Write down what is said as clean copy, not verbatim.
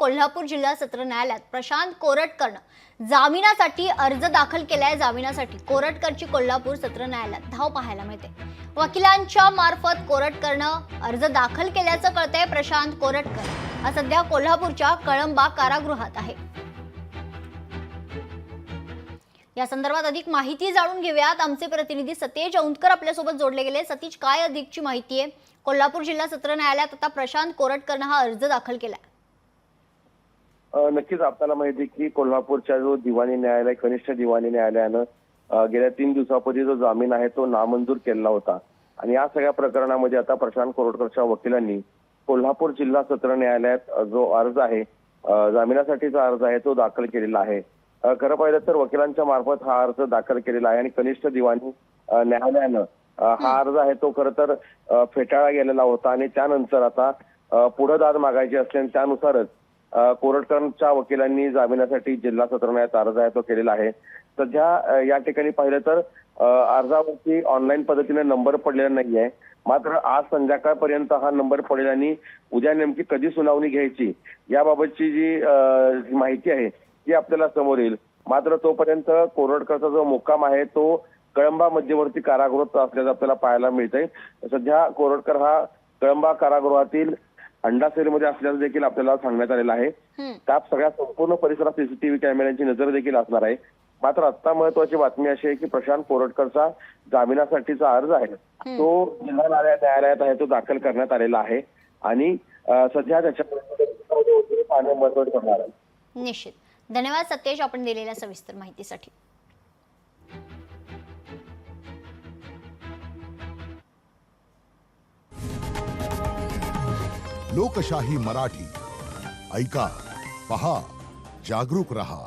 कोल्हापूर जिल्हा सत्र न्यायालयात प्रशांत कोरटकरनं जामिनासाठी अर्ज दाखल केलाय। जामिनासाठी कोरटकरची कोल्हापूर सत्र न्यायालयात धाव पाहायला मिळते। वकिलांच्या मार्फत कोरटकरनं अर्ज दाखल केल्याचं कळतंय। प्रशांत कोरटकर हा सध्या कोल्हापूरच्या कळंबा कारागृहात आहे। या संदर्भात अधिक माहिती जाणून घेऊयात। आमचे प्रतिनिधी सतेज औंधकर आपल्यासोबत जोडले गेले। सतीश, काय अधिकची माहिती आहे? कोल्हापूर जिल्हा सत्र न्यायालयात आता प्रशांत कोरटकरनं हा अर्ज दाखल केलाय। नक्कीच आपल्याला माहिती की कोल्हापूरच्या जो दिवाणी न्यायालय कनिष्ठ दिवाणी न्यायालयानं गेल्या 3 दिवसापूर्वी जो जामीन आहे तो नामंजूर केला होता आणि या सगळ्या प्रकरणामध्ये आता प्रशांत कोरटकरच्या वकिलांनी कोल्हापूर जिल्हा सत्र न्यायालयात जो अर्ज आहे जामिनासाठीचा अर्ज आहे तो दाखल केलेला आहे। खरं पाहिलं तर वकिलांच्या मार्फत हा अर्ज दाखल केलेला आहे आणि कनिष्ठ दिवाणी न्यायालयानं हा अर्ज आहे तो खरं तर फेटाळला गेलेला होता आणि त्यानंतर आता पुढे दाद मागायची असल्याने त्यानुसारच कोरटकरच्या वकिलांनी जामिनासाठी जिल्हा सत्र न्यायालयात अर्ज आहे तो केलेला आहे। सध्या या ठिकाणी पाहिलं तर अर्जावरती ऑनलाईन पद्धतीने नंबर पडलेला नाहीये, मात्र आज संध्याकाळपर्यंत हा नंबर पडेल आणि उद्या नेमकी कधी सुनावणी घ्यायची याबाबतची जी माहिती आहे ती आपल्याला समोर येईल। मात्र तोपर्यंत कोरटकरचा जो मुक्काम आहे तो कळंबा मध्यवर्ती कारागृहात असल्याचं आपल्याला पाहायला मिळतंय। सध्या कोरटकर हा कळंबा कारागृहातील अंडा सेलमध्ये असल्याचं देखील आपल्याला सांगण्यात आलेलं आहे। त्यात सगळ्या संपूर्ण परिसरात सीसीटीव्ही कॅमेऱ्यांची नजर देखील असणार आहे। मात्र आता महत्वाची बातमी अशी आहे की प्रशांत कोरटकरचा जामिनासाठीचा अर्ज आहे तो जिल्हा न्यायालयात आहे तो दाखल करण्यात आलेला आहे आणि सध्या त्याच्यामध्ये पाहणे महत्वाचे ठरणार आहे। निश्चित धन्यवाद सतेज, आपण दिलेल्या सविस्तर माहितीसाठी। लोकशाही मराठी ऐका, पहा, जागरूक रहा।